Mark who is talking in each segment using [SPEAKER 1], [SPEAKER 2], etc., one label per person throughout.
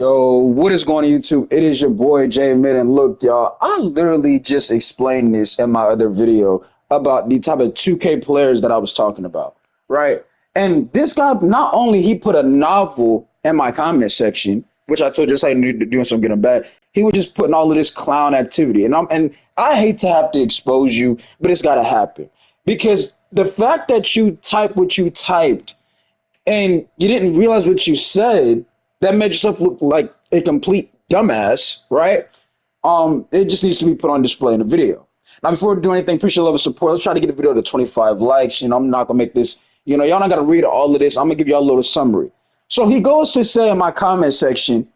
[SPEAKER 1] Yo, what is going on YouTube? It is your boy Jay Mid, and look, y'all, I literally just explained this in my other video about the type of 2K players that I was talking about, right? And this guy, not only he put a novel in my comment section, which I told you just like doing some getting bad, he was just putting all of this clown activity, and I hate to have to expose you, but it's got to happen because the fact that you typed what you typed and you didn't realize what you said, that made yourself look like a complete dumbass, right? It just needs to be put on display in the video. Now, before we do anything, appreciate love and support. Let's try to get the video to 25 likes. I'm not gonna make this, y'all not gonna read all of this. I'm gonna give y'all a little summary. So he goes to say in my comment section,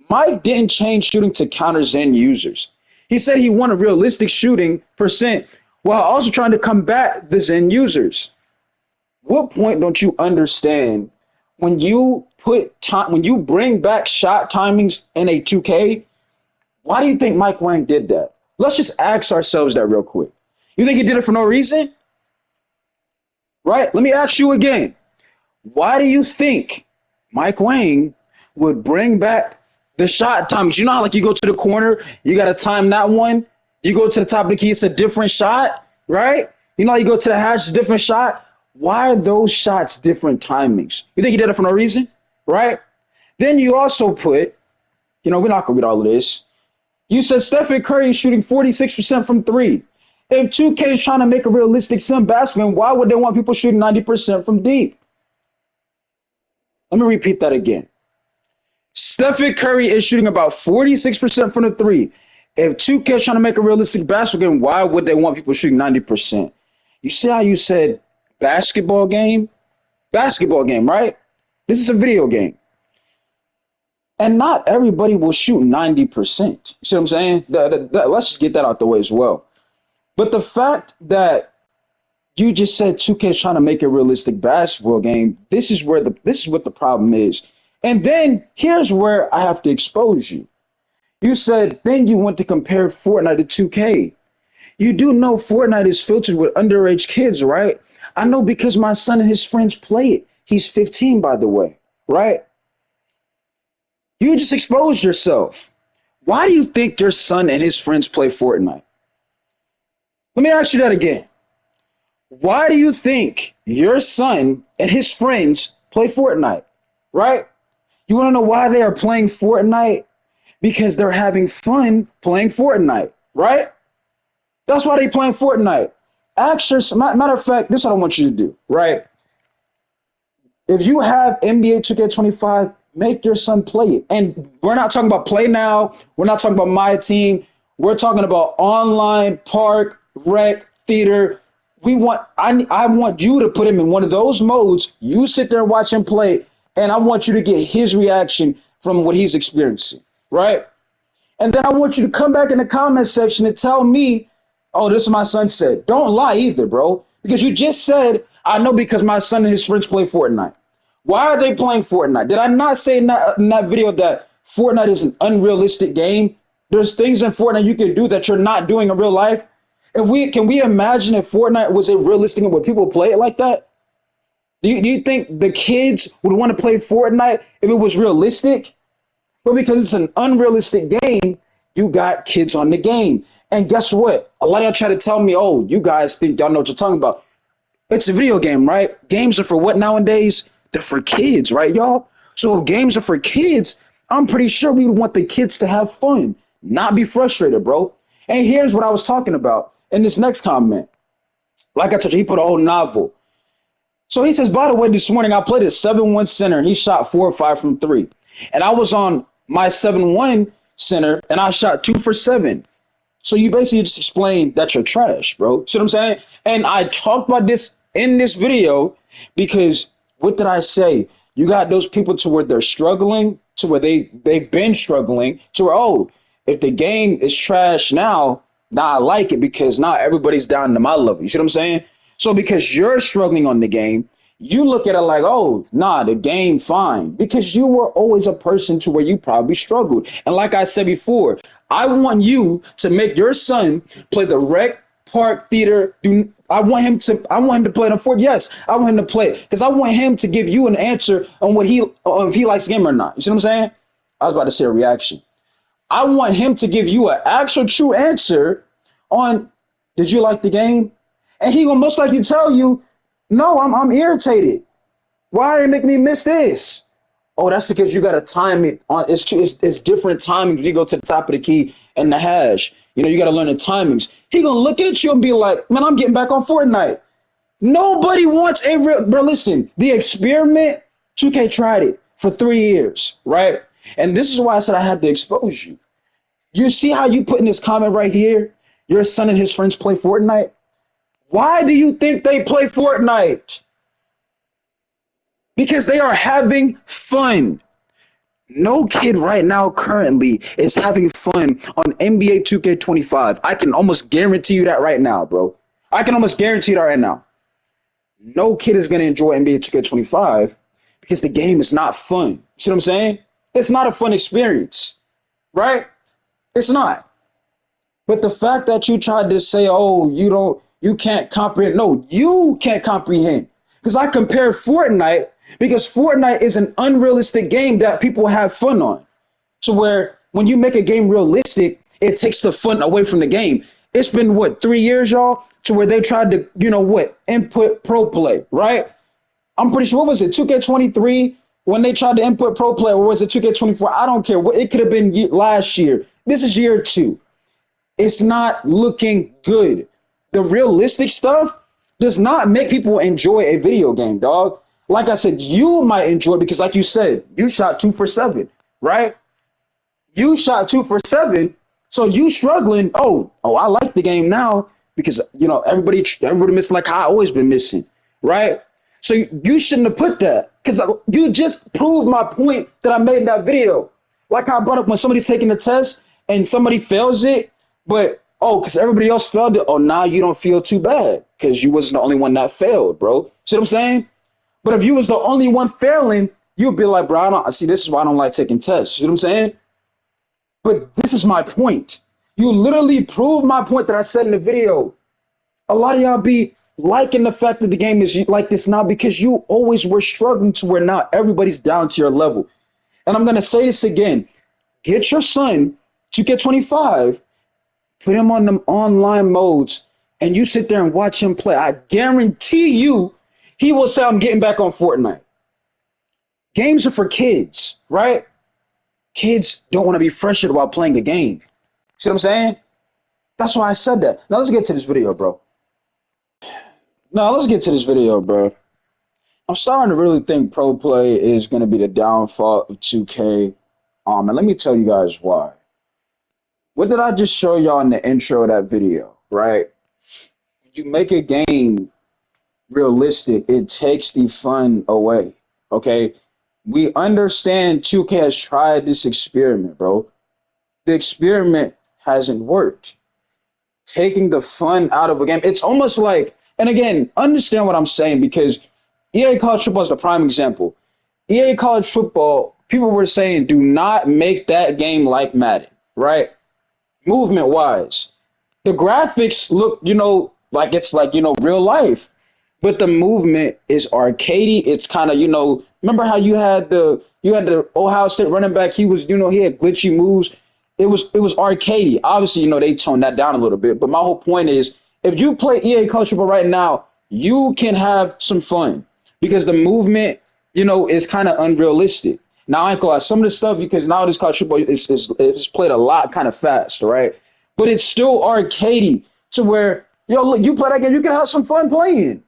[SPEAKER 1] Mike didn't change shooting to counter Zen users. He said he wanted realistic shooting percent while also trying to combat the Zen users. What point don't you understand when you put time when you bring back shot timings in a 2K? Why do you think Mike Wang did that? Let's just ask ourselves that real quick. You think he did it for no reason? Right? Let me ask you again. Why do you think Mike Wang would bring back the shot timings? You know how like you go to the corner, you gotta time that one. You go to the top of the key, it's a different shot, right? You know how you go to the hash, it's a different shot. Why are those shots different timings? You think he did it for no reason, right? Then you also put, we're not gonna read all of this. You said Stephen Curry is shooting 46% from three. If 2K is trying to make a realistic sim basketball, why would they want people shooting 90% from deep? Let me repeat that again. Stephen Curry is shooting about 46% from the three. If 2K is trying to make a realistic basketball game, why would they want people shooting 90%? You see how you said basketball game? Basketball game, right? This is a video game. And not everybody will shoot 90%. You see what I'm saying? Let's just get that out the way as well. But the fact that you just said 2K is trying to make a realistic basketball game, this is what the problem is. And then here's where I have to expose you. You said then you went to compare Fortnite to 2K. You do know Fortnite is filtered with underage kids, right? I know because my son and his friends play it. He's 15, by the way, right? You just exposed yourself. Why do you think your son and his friends play Fortnite? Let me ask you that again. Why do you think your son and his friends play Fortnite, right? You want to know why they are playing Fortnite? Because they're having fun playing Fortnite, right? That's why they're playing Fortnite. Matter of fact, this is what I want you to do, right? If you have NBA 2K25, make your son play it. And we're not talking about play now. We're not talking about my team. We're talking about online, park, rec, theater. I want you to put him in one of those modes. You sit there and watch him play, and I want you to get his reaction from what he's experiencing, right? And then I want you to come back in the comment section and tell me, oh, this is my son said. Don't lie either, bro. Because you just said, I know because my son and his friends play Fortnite. Why are they playing Fortnite? Did I not say in that video that Fortnite is an unrealistic game? There's things in Fortnite you can do that you're not doing in real life. Can we imagine if Fortnite was a realistic and would people play it like that? Do you think the kids would want to play Fortnite if it was realistic? But because it's an unrealistic game, you got kids on the game. And guess what? A lot of y'all try to tell me, oh, you guys think y'all know what you're talking about. It's a video game, right? Games are for what nowadays? They're for kids, right, y'all? So if games are for kids, I'm pretty sure we want the kids to have fun, not be frustrated, bro. And here's what I was talking about in this next comment. Like I told you, he put a whole novel. So he says, by the way, this morning I played a 7-1 center and he shot 4 or 5 from 3. And I was on my 7-1 center and I shot 2 for 7. So you basically just explained that you're trash, bro. See what I'm saying? And I talked about this in this video because what did I say? You got those people to where they're struggling, to where they've been struggling, to where, oh, if the game is trash now I like it because now everybody's down to my level. You see what I'm saying? So because you're struggling on the game, you look at it like, oh, nah, the game fine. Because you were always a person to where you probably struggled. And like I said before, I want you to make your son play the rec, park, theater. I want him to play the fort. Yes, I want him to play because I want him to give you an answer on what if he likes the game or not. You see what I'm saying? I was about to say a reaction. I want him to give you an actual true answer on, did you like the game? And he gonna most likely tell you, no, I'm irritated. Why are they making me miss this? Oh, that's because you gotta time it on. It's different timings when you go to the top of the key and the hash. You gotta learn the timings. He gonna look at you and be like, man, I'm getting back on Fortnite. Nobody wants a real, bro. Listen, the experiment, 2K tried it for 3 years, right? And this is why I said I had to expose you. You see how you put in this comment right here? Your son and his friends play Fortnite. Why do you think they play Fortnite? Because they are having fun. No kid right now currently is having fun on NBA 2K25. I can almost guarantee you that right now, bro. I can almost guarantee that right now. No kid is going to enjoy NBA 2K25 because the game is not fun. See what I'm saying? It's not a fun experience, right? It's not. But the fact that you tried to say, oh, you can't comprehend. No, you can't comprehend. Because I compare Fortnite because Fortnite is an unrealistic game that people have fun on. To where when you make a game realistic, it takes the fun away from the game. It's been what, 3 years, y'all, to where they tried to, input pro play, right? I'm pretty sure, what was it, 2K23 when they tried to input pro play, or was it 2K24? I don't care. It could have been last year. This is year 2. It's not looking good. The realistic stuff does not make people enjoy a video game, dog. Like I said, you might enjoy it because, like you said, you shot 2 for 7, right? You shot 2 for 7, so you struggling. Oh, I like the game now because everybody missing like I always been missing, right? So you shouldn't have put that because you just proved my point that I made in that video. Like I brought up when somebody's taking a test and somebody fails it, but because everybody else failed it, now you don't feel too bad because you wasn't the only one that failed, bro. See what I'm saying? But if you was the only one failing, you'd be like, bro, I don't see. This is why I don't like taking tests. You know what I'm saying? But this is my point. You literally proved my point that I said in the video. A lot of y'all be liking the fact that the game is like this now because you always were struggling to where now everybody's down to your level. And I'm going to say this again. Get your son to get 25, put him on them online modes, and you sit there and watch him play. I guarantee you he will say, I'm getting back on Fortnite. Games are for kids, right? Kids don't want to be frustrated while playing a game. See what I'm saying? That's why I said that. Now let's get to this video, bro. I'm starting to really think pro play is going to be the downfall of 2K. And let me tell you guys why. What did I just show y'all in the intro of that video, right? You make a game realistic, it takes the fun away, okay? We understand 2K has tried this experiment, bro. The experiment hasn't worked. Taking the fun out of a game, it's almost like, and again, understand what I'm saying because EA College Football is a prime example. EA College Football, people were saying, do not make that game like Madden, right? Movement wise, the graphics look, like it's like, real life, but the movement is arcadey. It's kind of, remember how you had the Ohio State running back. He was, he had glitchy moves. It was arcadey. Obviously, they toned that down a little bit. But my whole point is, if you play EA College Football right now, you can have some fun because the movement, is kind of unrealistic. Now I ain't gonna lie, some of the stuff because now this college football is played a lot kind of fast, right? But it's still arcadey to where look, you play that game, you can have some fun playing,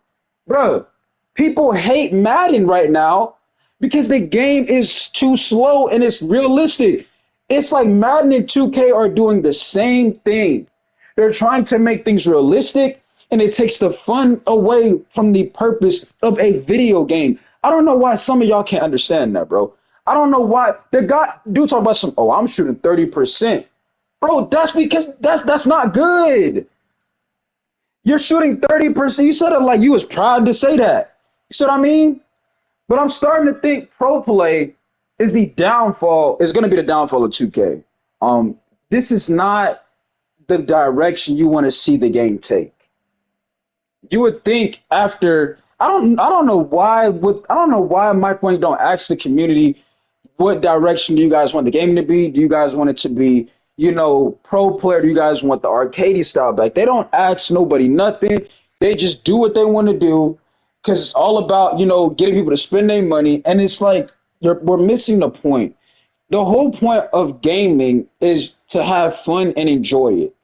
[SPEAKER 1] bro. People hate Madden right now because the game is too slow and it's realistic. It's like Madden and 2K are doing the same thing. They're trying to make things realistic and it takes the fun away from the purpose of a video game. I don't know why some of y'all can't understand that, bro. I don't know why the guy do talk about I'm shooting 30%. Bro, that's because that's not good. You're shooting 30%. You said it like you was proud to say that. You see what I mean? But I'm starting to think pro play is gonna be the downfall of 2K. This is not the direction you want to see the game take. You would think after I don't know why Mike Wang don't ask the community, what direction do you guys want the game to be? Do you guys want it to be, pro player? Do you guys want the arcadey style back? They don't ask nobody nothing. They just do what they want to do because it's all about, getting people to spend their money. And it's like we're missing the point. The whole point of gaming is to have fun and enjoy it.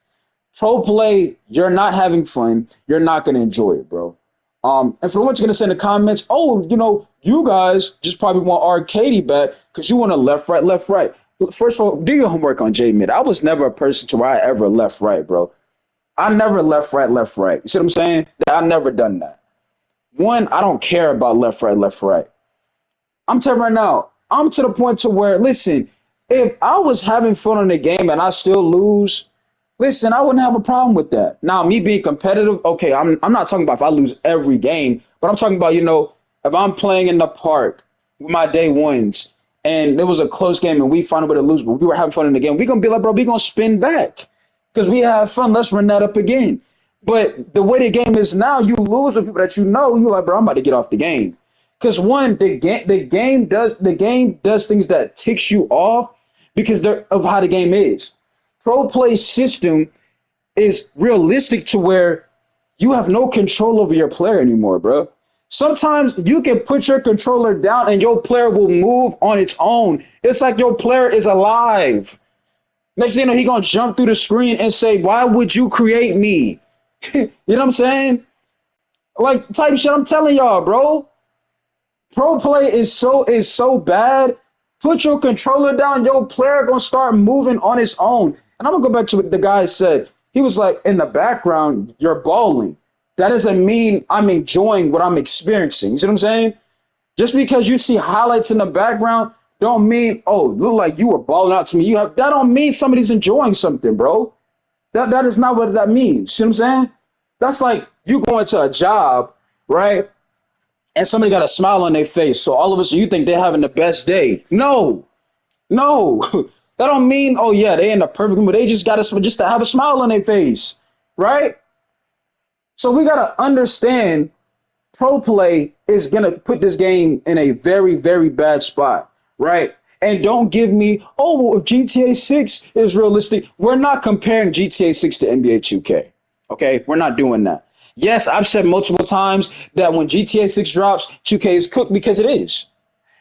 [SPEAKER 1] Pro play, you're not having fun. You're not going to enjoy it, bro. And for the ones you're going to send in the comments, oh, you guys just probably want arcadey back because you want to left, right, left, right. First of all, do your homework on J-Mid. I was never a person to where I ever left, right, bro. I never left, right, left, right. You see what I'm saying? I never done that. One, I don't care about left, right, left, right. I'm telling you right now, I'm to the point to where, listen, if I was having fun on the game and I still lose, listen, I wouldn't have a problem with that. Now, me being competitive, okay, I'm not talking about if I lose every game, but I'm talking about, if I'm playing in the park with my day ones and it was a close game and we found a way to lose, but we were having fun in the game, we're going to be like, bro, we're going to spin back because we have fun. Let's run that up again. But the way the game is now, you lose with people that you're like, bro, I'm about to get off the game. Because one, the game does things that ticks you off because of how the game is. Pro play system is realistic to where you have no control over your player anymore, bro. Sometimes you can put your controller down and your player will move on its own. It's like your player is alive. Next thing you know, he gonna jump through the screen and say, "Why would you create me?" You know what I'm saying? Like type shit. I'm telling y'all, bro. Pro play is so bad. Put your controller down. Your player gonna start moving on its own. And I'm gonna go back to what the guy said. He was like, in the background, you're balling. That doesn't mean I'm enjoying what I'm experiencing. You see what I'm saying? Just because you see highlights in the background, don't mean, oh, look like you were balling out to me. That don't mean somebody's enjoying something, bro. That is not what that means. See what I'm saying? That's like you going to a job, right? And somebody got a smile on their face. So all of a sudden you think they're having the best day. No, no. That don't mean, oh yeah, they in the perfect mood. They just got just to have a smile on their face, right? So we gotta understand pro play is gonna put this game in a very, very bad spot, right? And don't give me, oh, well, if GTA 6 is realistic. We're not comparing GTA 6 to NBA 2K. Okay, we're not doing that. Yes, I've said multiple times that when GTA 6 drops, 2K is cooked because it is.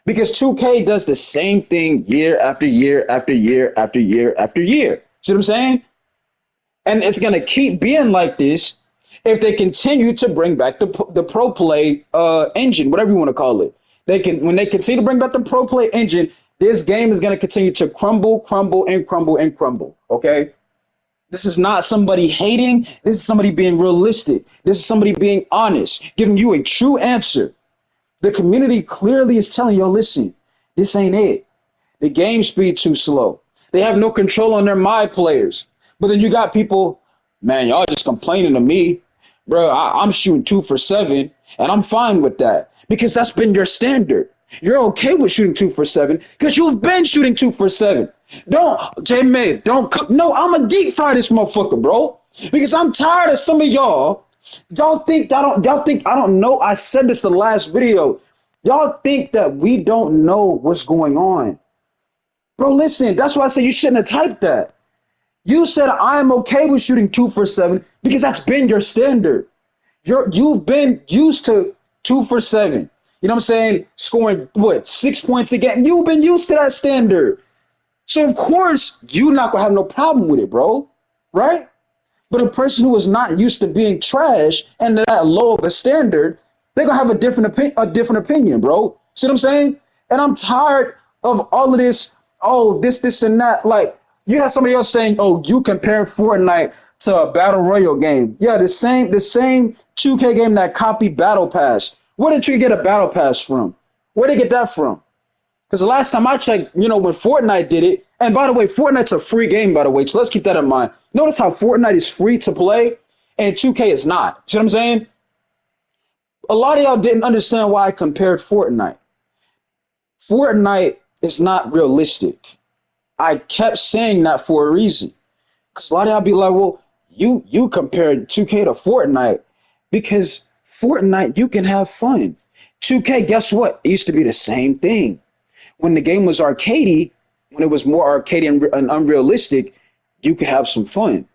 [SPEAKER 1] Because 2K does the same thing year after year after year after year after year. See what I'm saying? And it's going to keep being like this if they continue to bring back the pro play engine, whatever you want to call it. When they continue to bring back the pro play engine, this game is going to continue to crumble, crumble, and crumble, and crumble. Okay? This is not somebody hating. This is somebody being realistic. This is somebody being honest, giving you a true answer. The community clearly is telling you, listen, this ain't it. The game speed too slow. They have no control on their my players. But then you got people, man, y'all just complaining to me. Bro, I'm shooting 2 for 7, and I'm fine with that because that's been your standard. You're okay with shooting 2 for 7 because you've been shooting 2 for 7. Don't, J-May, don't cook. No, I'm a deep fry this motherfucker, bro. Because I'm tired of some of y'all. Y'all think I don't know. I said this the last video. Y'all think that we don't know what's going on. Bro, listen, that's why I said you shouldn't have typed that. You said I am okay with shooting 2 for 7 because that's been your standard. You've been used to 2 for 7. You know what I'm saying? Scoring what 6 points a game. You've been used to that standard. So of course you're not gonna have no problem with it, bro. Right? But a person who is not used to being trash and that low of a standard, they're gonna have a different opinion, bro. See what I'm saying? And I'm tired of all of this. Oh, this, and that. Like you have somebody else saying, "Oh, you compare Fortnite to a battle royale game." Yeah, the same 2K game that copied Battle Pass. Where did you get a Battle Pass from? Where did they get that from? Because the last time I checked, when Fortnite did it, and by the way, Fortnite's a free game, by the way, so let's keep that in mind. Notice how Fortnite is free to play and 2K is not. See what I'm saying? A lot of y'all didn't understand why I compared Fortnite. Fortnite is not realistic. I kept saying that for a reason. Because a lot of y'all be like, well, you compared 2K to Fortnite because Fortnite, you can have fun. 2K, guess what? It used to be the same thing. When the game was arcadey, when it was more arcadey and unrealistic, you could have some fun.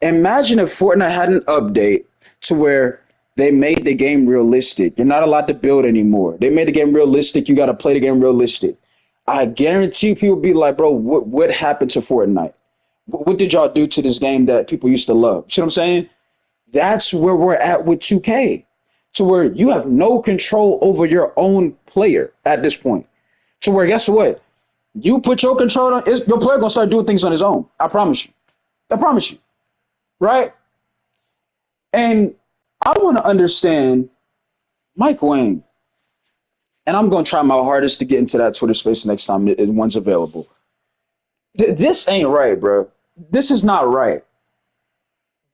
[SPEAKER 1] Imagine if Fortnite had an update to where they made the game realistic. You're not allowed to build anymore. They made the game realistic. You got to play the game realistic. I guarantee people be like, bro, what happened to Fortnite? What did y'all do to this game that people used to love? You know what I'm saying? That's where we're at with 2K, to where you have no control over your own player at this point. To where, guess what? You put your control on, your player gonna start doing things on his own. I promise you. I promise you. Right? And I want to understand Mike Wang, and I'm going to try my hardest to get into that Twitter space next time one's available. This ain't right, bro. This is not right.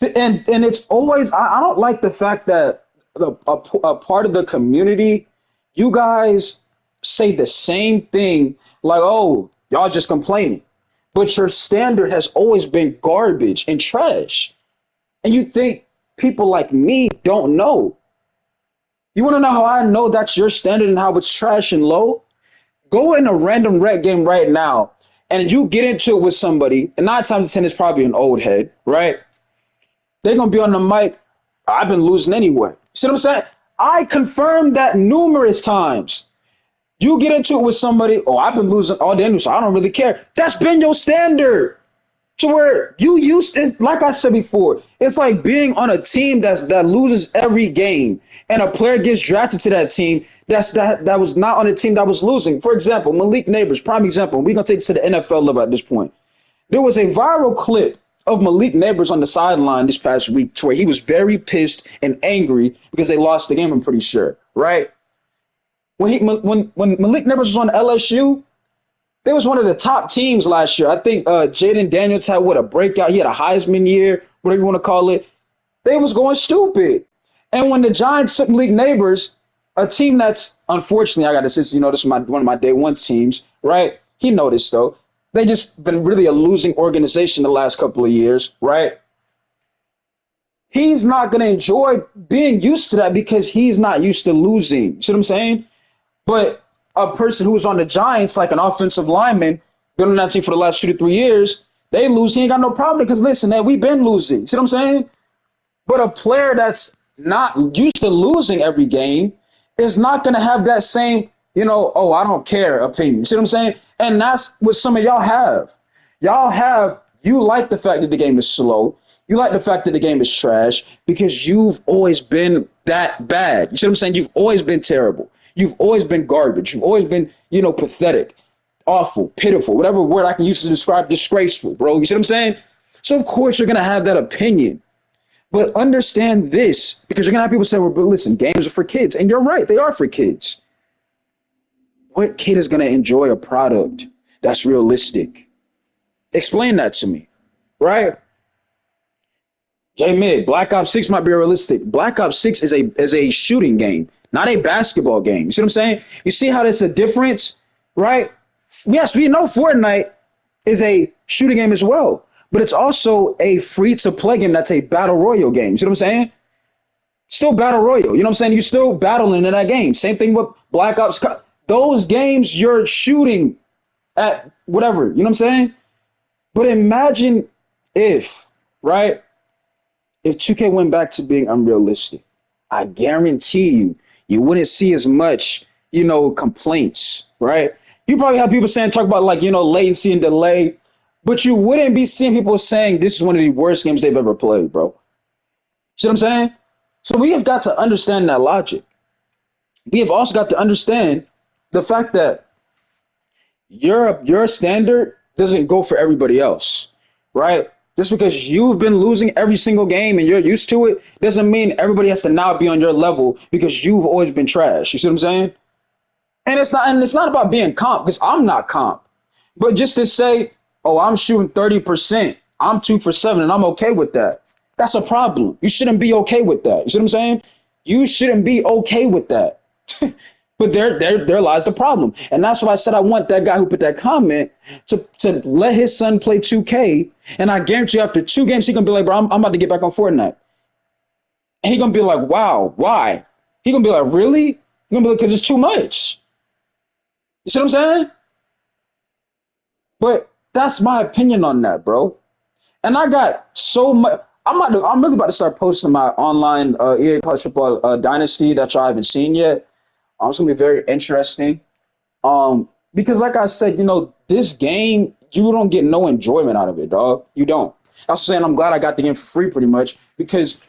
[SPEAKER 1] And it's always, I don't like the fact that a part of the community, you guys say the same thing like, oh, y'all just complaining. But your standard has always been garbage and trash. And you think people like me don't know. You want to know how I know that's your standard and how it's trash and low? Go in a random rec game right now and you get into it with somebody, and 9 times out of 10 is probably an old head, right? They're going to be on the mic. I've been losing anyway. See what I'm saying? I confirmed that numerous times. You get into it with somebody, oh, I've been losing all day, so I don't really care. That's been your standard. To where you used to, like I said before, it's like being on a team that loses every game, and a player gets drafted to that team that was not on a team that was losing. For example, Malik Neighbors, prime example. We're gonna take it to the NFL level at this point. There was a viral clip of Malik Neighbors on the sideline this past week to where he was very pissed and angry because they lost the game, I'm pretty sure, right? When Malik Neighbors was on LSU, they was one of the top teams last year. I think Jaden Daniels had a breakout. He had a Heisman year, whatever you want to call it. They was going stupid. And when the Giants took Malik Neighbors, a team that's unfortunately, I got to say, this is one of my day one teams, right? He noticed though. They just been really a losing organization the last couple of years, right? He's not going to enjoy being used to that because he's not used to losing. See what I'm saying? But a person who's on the Giants, like an offensive lineman, been on that team for the last 2 to 3 years, they lose. He ain't got no problem because listen, man, we've been losing. See what I'm saying? But a player that's not used to losing every game is not going to have that same, oh, I don't care opinion. See what I'm saying? And that's what some of y'all have. You like the fact that the game is slow. You like the fact that the game is trash because you've always been that bad. You see what I'm saying? You've always been terrible. You've always been garbage. You've always been, pathetic, awful, pitiful, whatever word I can use to describe disgraceful, bro. You see what I'm saying? So, of course, you're going to have that opinion. But understand this, because you're going to have people say, well, but listen, games are for kids. And you're right. They are for kids. What kid is going to enjoy a product that's realistic? Explain that to me, right? Hey, mid, Black Ops 6 might be realistic. Black Ops 6 is a shooting game, not a basketball game. You see what I'm saying? You see how there's a difference, right? Yes, we know Fortnite is a shooting game as well, but it's also a free-to-play game that's a battle royale game. You see what I'm saying? Still battle royale. You know what I'm saying? You're still battling in that game. Same thing with Black Ops. Those games, you're shooting at whatever. You know what I'm saying? But imagine if, right? If 2K went back to being unrealistic, I guarantee you wouldn't see as much, complaints, right? You probably have people talk about latency and delay, but you wouldn't be seeing people saying this is one of the worst games they've ever played, bro. See what I'm saying? So we have got to understand that logic. We have also got to understand the fact that your standard doesn't go for everybody else, right? Just because you've been losing every single game and you're used to it doesn't mean everybody has to now be on your level because you've always been trash. You see what I'm saying? And it's not about being comp because I'm not comp. But just to say, oh, I'm shooting 30%, I'm 2 for 7, and I'm okay with that. That's a problem. You shouldn't be okay with that. You see what I'm saying? You shouldn't be okay with that. But there lies the problem. And that's why I said I want that guy who put that comment to let his son play 2K. And I guarantee you after 2 games, he going to be like, bro, I'm about to get back on Fortnite. And he going to be like, wow, why? He going to be like, really? He going to be like, because it's too much. You see what I'm saying? But that's my opinion on that, bro. And I got so much. I'm really about to start posting my online EA College Football Dynasty that y'all haven't seen yet. It's gonna be very interesting. Because like I said, this game, you don't get no enjoyment out of it, dog. You don't. That's saying I'm glad I got the game for free pretty much because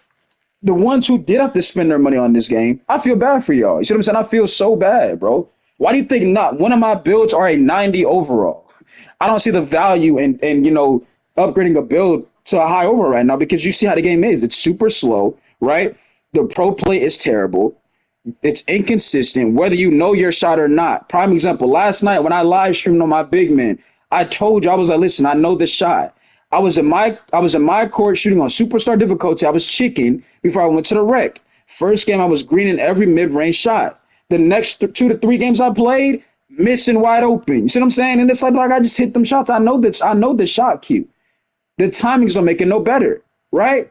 [SPEAKER 1] the ones who did have to spend their money on this game, I feel bad for y'all. You see what I'm saying? I feel so bad, bro. Why do you think not one of my builds are a 90 overall? I don't see the value in upgrading a build to a high overall right now because you see how the game is. It's super slow, right? The pro play is terrible. It's inconsistent, whether you know your shot or not. Prime example, last night when I live streamed on my big man, I told you I was like, listen, I know the shot. I was in my court shooting on superstar difficulty. I was chicken before I went to the rec. First game I was greening every mid-range shot. The next 2 to 3 games I played, missing wide open. You see what I'm saying? And it's like I just hit them shots. I know the shot cue. The timing's don't make it no better, right?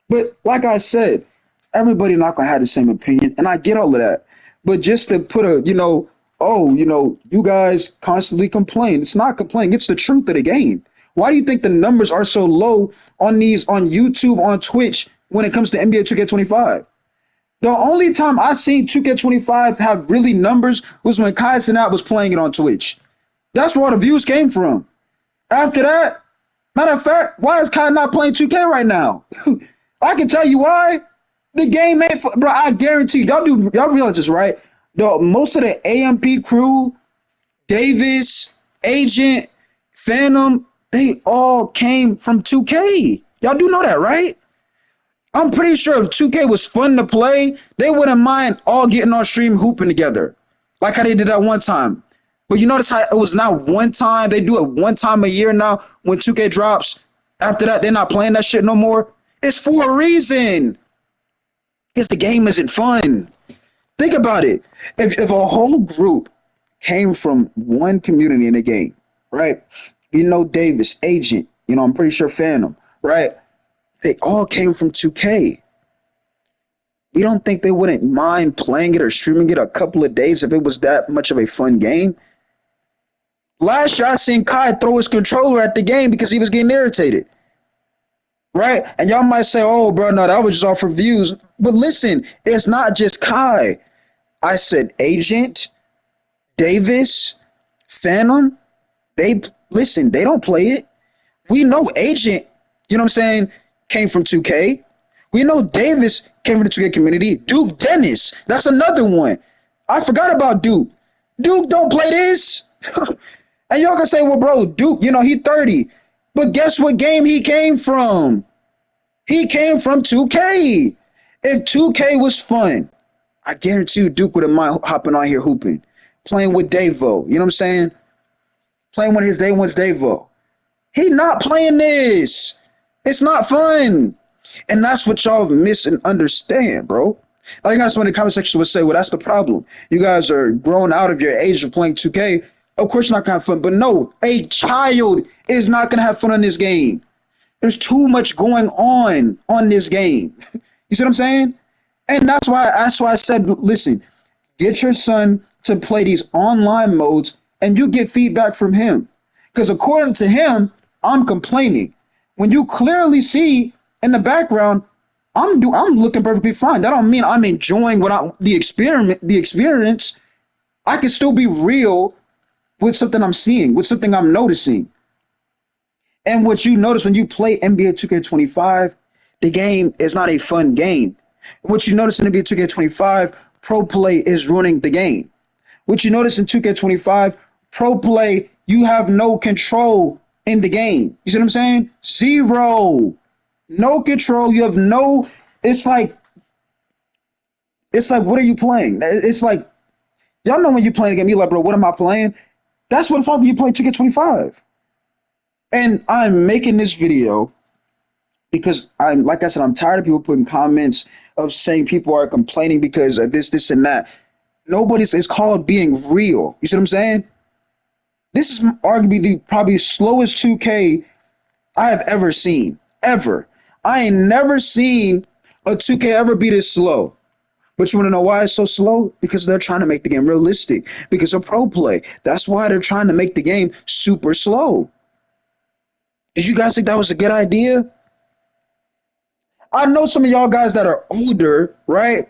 [SPEAKER 1] But like I said, everybody not gonna have the same opinion, and I get all of that. But just to put you guys constantly complain. It's not complaining. It's the truth of the game. Why do you think the numbers are so low on YouTube, on Twitch when it comes to NBA 2K25? The only time I seen 2K25 have really numbers was when Kai Cenat was playing it on Twitch. That's where all the views came from. After that, matter of fact, why is Kai not playing 2K right now? I can tell you why. The game ain't, bro. I guarantee you, y'all realize this, right? Most of the AMP crew, Davis, Agent, Phantom, they all came from 2K. Y'all do know that, right? I'm pretty sure if 2K was fun to play, they wouldn't mind all getting on stream hooping together, like how they did that one time. But you notice how it was not one time. They do it one time a year now when 2K drops. After that, they're not playing that shit no more. It's for a reason. Because the game isn't fun. Think about it. If a whole group came from one community in the game, right? Davis, Agent, I'm pretty sure Phantom, right? They all came from 2K. We don't think they wouldn't mind playing it or streaming it a couple of days if it was that much of a fun game. Last year, I seen Kai throw his controller at the game because he was getting irritated, right? And y'all might say, oh, bro, no, that was just all for views. But listen, it's not just Kai. I said Agent, Davis, Phantom. They listen, they don't play it. We know Agent, you know what I'm saying, came from 2K. We know Davis came from the 2K community. Duke Dennis, that's another one. I forgot about Duke. Duke don't play this. And y'all can say, well, bro, Duke, he 30. But guess what game he came from? He came from 2K. If 2K was fun, I guarantee you Duke would have mind hopping on here hooping, playing with Davo. You know what I'm saying? Playing one of his day ones, Davo. He not playing this. It's not fun. And that's what y'all miss and understand, bro. Like guys in the comment section would say, well, that's the problem. You guys are grown out of your age of playing 2K. Of course you're not gonna have fun. But no, a child is not gonna have fun on this game. There's too much going on this game. You see what I'm saying? And that's why I said, listen, get your son to play these online modes and you get feedback from him. Because according to him, I'm complaining. When you clearly see in the background, I'm looking perfectly fine. That don't mean I'm enjoying the experience. I can still be real with something I'm seeing, with something I'm noticing. And what you notice when you play NBA 2K25, the game is not a fun game. What you notice in NBA 2K25, pro play is ruining the game. What you notice in 2K25, pro play, you have no control in the game. You see what I'm saying? Zero. No control. You have no. It's like what are you playing? It's like y'all know when you playing a game, you're like, bro, what am I playing? That's what it's like when you play 2K25. And I'm making this video because like I said, I'm tired of people putting comments of saying people are complaining because of this, and that. Nobody's it's called being real. You see what I'm saying? This is arguably the probably slowest 2K I have ever seen. Ever. I ain't never seen a 2K ever be this slow. But you want to know why it's so slow? Because they're trying to make the game realistic. Because of pro play. That's why they're trying to make the game super slow. Did you guys think that was a good idea? I know some of y'all guys that are older, right?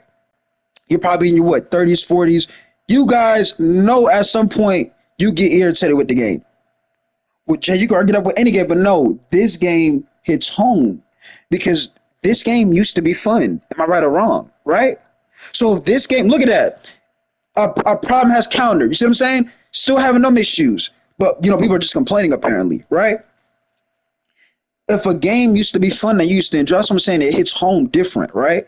[SPEAKER 1] You're probably in your what, 30s, 40s. You guys know at some point you get irritated with the game. Well, Jay, you can argue that with any game, but no, this game hits home because this game used to be fun. Am I right or wrong? Right? So if this game, look at that. Our problem has countered. You see what I'm saying? Still having no issues. But people are just complaining apparently, right? If a game used to be fun that you used to enjoy, that's what I'm saying. It hits home different, right?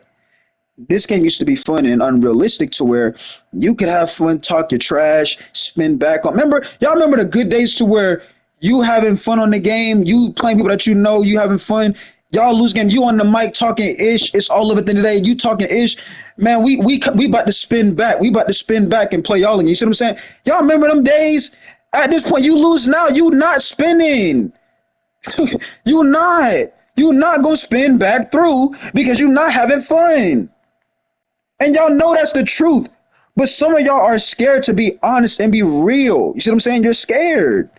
[SPEAKER 1] This game used to be fun and unrealistic to where you could have fun, talk your trash, spin back on. Y'all remember the good days to where you having fun on the game, you playing people that you know, you having fun. Y'all lose game, you on the mic talking ish. It's all of it. The end of the day, you talking ish. Man, we about to spin back. We about to spin back and play y'all again. You see what I'm saying? Y'all remember them days? At this point, you lose now. You not spinning. you not. You not gonna spin back through because you not having fun. And y'all know that's the truth. But some of y'all are scared to be honest and be real. You see what I'm saying? You're scared.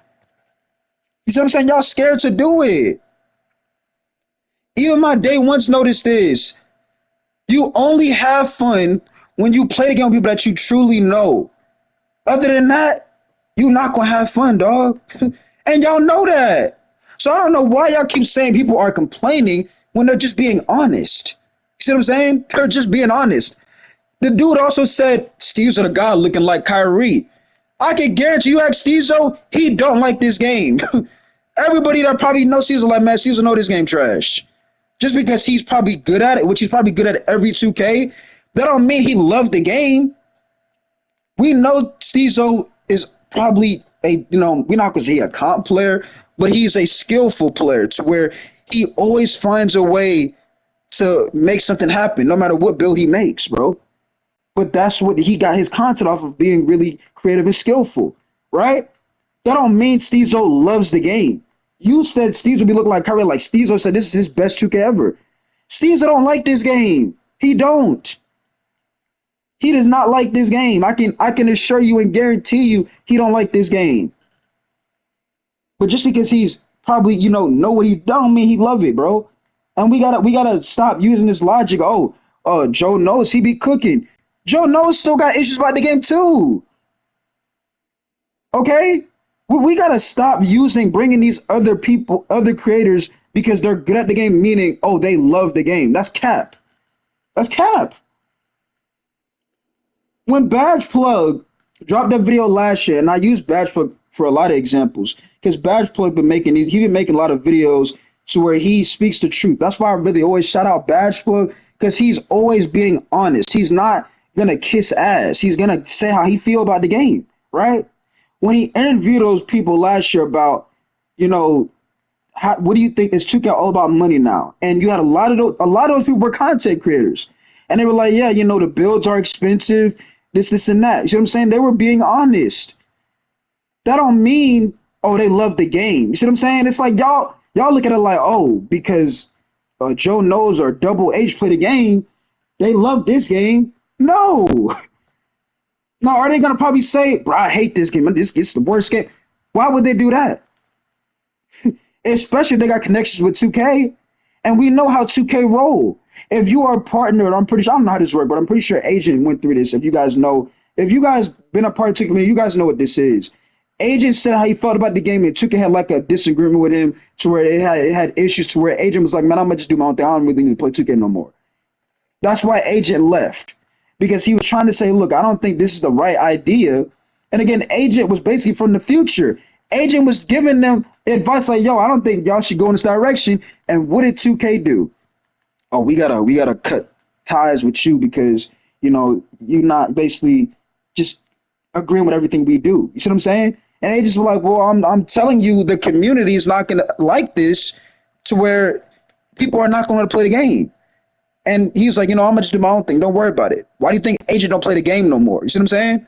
[SPEAKER 1] You see what I'm saying? Y'all scared to do it. Even my day once noticed this. You only have fun when you play the game with people that you truly know. Other than that, you're not gonna have fun, dog. And y'all know that. So I don't know why y'all keep saying people are complaining when they're just being honest. You see what I'm saying? They're just being honest. The dude also said Steve's the guy looking like Kyrie. I can guarantee you, ask Stevezo, he don't like this game. Everybody that probably knows Stevezo like, man, Stevezo know this game trash. Just because he's probably good at it, which he's probably good at every 2K, that don't mean he loved the game. We know Stevezo is probably we're not going to say a comp player, but he's a skillful player to where he always finds a way to make something happen, no matter what build he makes, bro. But that's what he got his content off of, being really creative and skillful, right? That don't mean Stevezo loves the game. You said Stevezo be looking like Kyrie, like Stevezo said this is his best 2K ever. Stevezo don't like this game. He don't. He does not like this game. I can assure you and guarantee you he don't like this game. But just because he's probably, know what he don't mean he love it, bro. And we gotta stop using this logic. Joe knows he be cooking. Joe knows still got issues about the game too. Okay? We gotta stop bringing these other people, other creators, because they're good at the game, meaning, oh, they love the game. That's cap. That's cap. When Badge Plug dropped that video last year, and I use Badge Plug for a lot of examples, because Badge Plug he been making a lot of videos to where he speaks the truth. That's why I really always shout out Badge Plug, because he's always being honest. He's not gonna kiss ass. He's gonna say how he feel about the game, right? When he interviewed those people last year about, what do you think is 2K all about money now? And you had a lot of those people were content creators, and they were like, yeah, the builds are expensive, this and that. You see what I'm saying? They were being honest. That don't mean, oh, they love the game. You see what I'm saying? It's like y'all look at it like, oh, because Joe knows or Double H play the game, they love this game. No. No, are they gonna probably say, bro, I hate this game. This is the worst game. Why would they do that? Especially if they got connections with 2K. And we know how 2K roll. If you are partnered, I'm pretty sure, I don't know how this works, but I'm pretty sure Agent went through this. If you guys been a part of 2K, you guys know what this is. Agent said how he felt about the game, and 2K had like a disagreement with him to where it had issues to where Agent was like, man, I'm gonna just do my own thing. I don't really need to play 2K no more. That's why Agent left. Because he was trying to say, look, I don't think this is the right idea. And again, Agent was basically from the future. Agent was giving them advice like, yo, I don't think y'all should go in this direction. And what did 2K do? Oh, we gotta cut ties with you because, you're not basically just agreeing with everything we do. You see what I'm saying? And Agents were like, well, I'm telling you, the community is not gonna like this to where people are not gonna play the game. And he was like, I'm gonna just do my own thing. Don't worry about it. Why do you think Agent don't play the game no more? You see what I'm saying?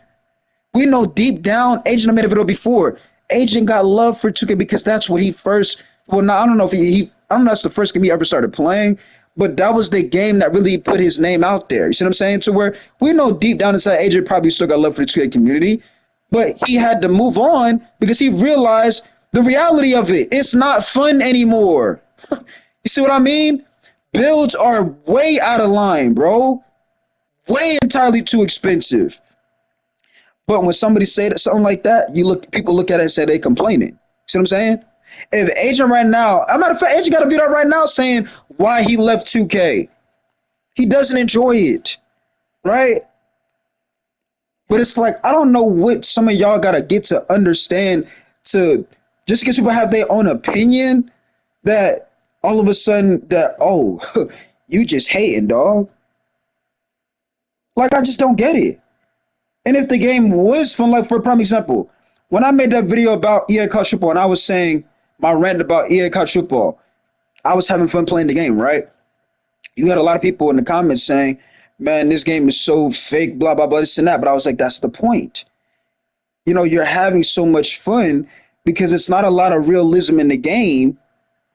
[SPEAKER 1] We know deep down, Agent made a video before. Agent got love for 2K because that's what he first. Well, no, I don't know if I don't know if that's the first game he ever started playing, but that was the game that really put his name out there. You see what I'm saying? To where we know deep down inside, AJ probably still got love for the 2K community, but he had to move on because he realized the reality of it. It's not fun anymore. You see what I mean? Builds are way out of line, bro. Way entirely too expensive. But when somebody say that, something like that, people look at it and say they complaining. See what I'm saying? If Agent right now, a matter of fact, Agent got a video right now saying why he left 2K. He doesn't enjoy it, right? But it's like I don't know what some of y'all gotta get to understand to just because people have their own opinion that all of a sudden that oh you just hating dog. Like I just don't get it. And if the game was fun, like for a prime example, when I made that video about EA College Football and I was saying my rant about EA College Football, I was having fun playing the game, right? You had a lot of people in the comments saying, man, this game is so fake, blah, blah, blah, this and that. But I was like, that's the point. You know, you're having so much fun because it's not a lot of realism in the game.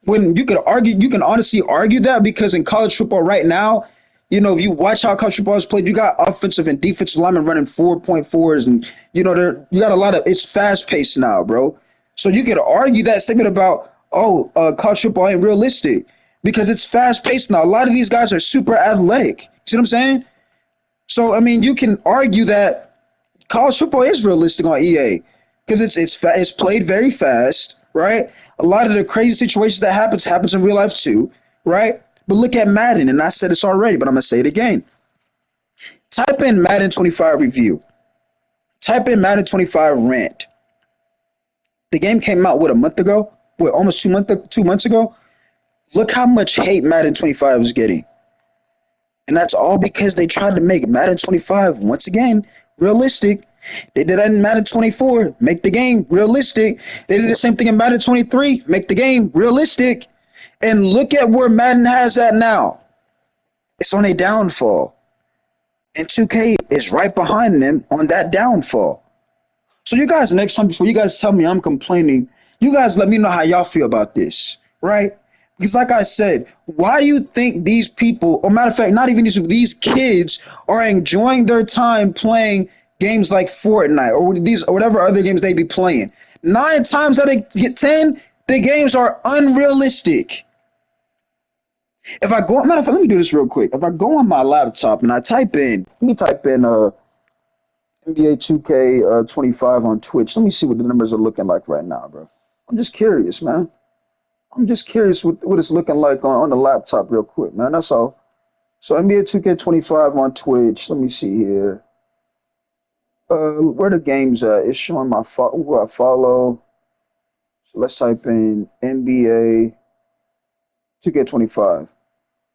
[SPEAKER 1] When you could argue, you can honestly argue that because in college football right now, you know, if you watch how college football is played, you got offensive and defensive linemen running 4.4s, and you know, you got a lot of it's fast paced now, bro. So you could argue that statement about college football ain't realistic because it's fast paced now. A lot of these guys are super athletic. See what I'm saying? So I mean, you can argue that college football is realistic on EA because it's played very fast, right? A lot of the crazy situations that happens in real life too, right? But look at Madden, and I said this already, but I'm gonna say it again. Type in Madden 25 review. Type in Madden 25 rant. The game came out a month ago? Almost 2 months ago? Look how much hate Madden 25 is getting. And that's all because they tried to make Madden 25 once again realistic. They did that in Madden 24, make the game realistic. They did the same thing in Madden 23, make the game realistic. And look at where Madden has at now. It's on a downfall. And 2K is right behind them on that downfall. So you guys, next time, before you guys tell me I'm complaining, you guys let me know how y'all feel about this, right? Because like I said, why do you think these people, or matter of fact, not even these kids are enjoying their time playing games like Fortnite or whatever other games they be playing? 9 times out of 10, the games are unrealistic. If I go, matter of fact, let me do this real quick. If I go on my laptop and let me type in NBA 2K 25 on Twitch. Let me see what the numbers are looking like right now, bro. I'm just curious, man. I'm just curious what it's looking like on the laptop real quick, man. That's all. So NBA 2K 25 on Twitch. Let me see here. Where the games at? It's showing who I follow. So let's type in NBA 2K25.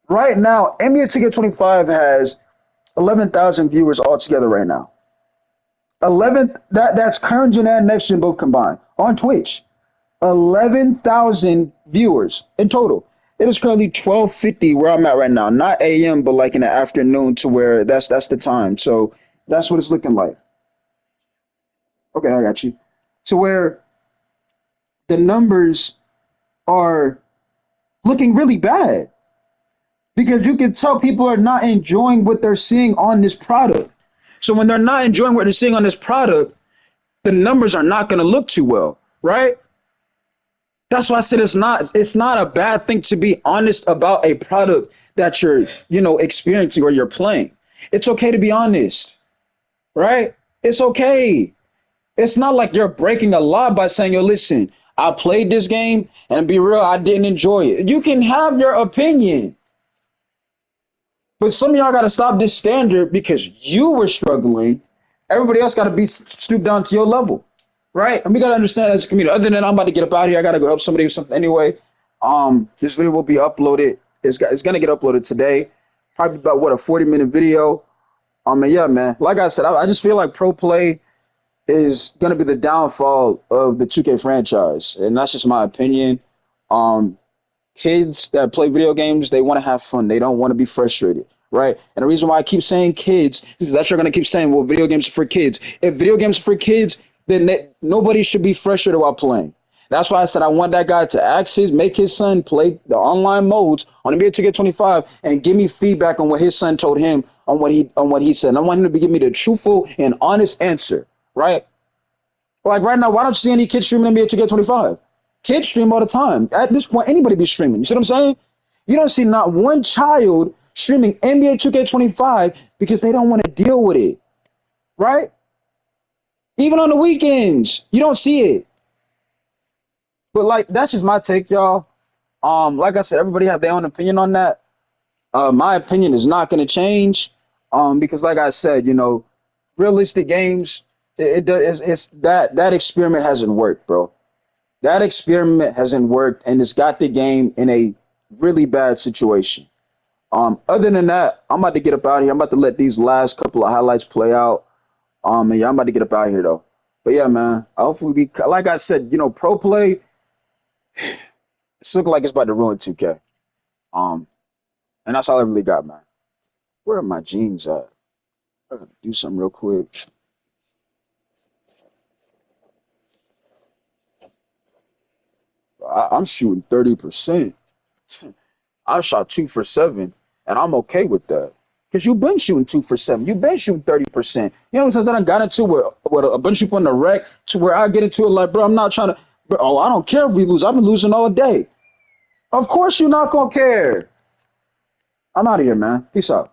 [SPEAKER 1] Right now, NBA 2K25 has 11,000 viewers altogether right now. 11 that's current gen and next gen both combined on Twitch. 11,000 viewers in total. It is currently 12:50 where I'm at right now. Not AM, but like in the afternoon to where that's the time. So that's what it's looking like. Okay, I got you. To where the numbers are looking really bad because you can tell people are not enjoying what they're seeing on this product. So when they're not enjoying what they're seeing on this product, the numbers are not going to look too well, right? That's why I said it's not a bad thing to be honest about a product that you're, experiencing or you're playing. It's okay to be honest, right? It's okay. It's not like you're breaking a law by saying, yo, listen, I played this game and be real, I didn't enjoy it. You can have your opinion. But some of y'all got to stop this standard because you were struggling. Everybody else got to be stooped down to your level, right? And we got to understand as a community. Other than I'm about to get up out here, I got to go help somebody with something anyway. This video will be uploaded. It's going to get uploaded today. Probably about, a 40-minute video. And yeah, man, like I said, I just feel like pro play is going to be the downfall of the 2K franchise. And that's just my opinion. Kids that play video games, they want to have fun. They don't want to be frustrated, right? And the reason why I keep saying kids is that you're going to keep saying, well, video games are for kids. If video games are for kids, then nobody should be frustrated while playing. That's why I said I want that guy to make his son play the online modes on NBA 2K25 and give me feedback on what his son told him on what he said. And I want him to give me the truthful and honest answer, right? Like right now, why don't you see any kids streaming NBA 2K25? Kids stream all the time. At this point, anybody be streaming. You see what I'm saying? You don't see not one child streaming NBA 2K25 because they don't want to deal with it, right? Even on the weekends, you don't see it. But like that's just my take, y'all. Like I said, everybody have their own opinion on that. My opinion is not going to change. Because like I said, realistic games, it's that experiment hasn't worked, bro. That experiment hasn't worked, and it's got the game in a really bad situation. Other than that, I'm about to get up out of here. I'm about to let these last couple of highlights play out. And yeah, I'm about to get up out of here though. But yeah, man, hopefully we like I said, pro play. It's looking like it's about to ruin 2K. Um, and that's all I really got, man. Where are my jeans at? I gotta do something real quick. I'm shooting 30%. I shot 2 for 7, and I'm okay with that. Cause you've been shooting 2 for 7. You've been shooting 30%. You know what I'm saying? I got into with a bunch of people in the wreck to where I get into it like, bro, I'm not trying to. Bro, oh, I don't care if we lose. I've been losing all day. Of course you're not gonna care. I'm out of here, man. Peace out.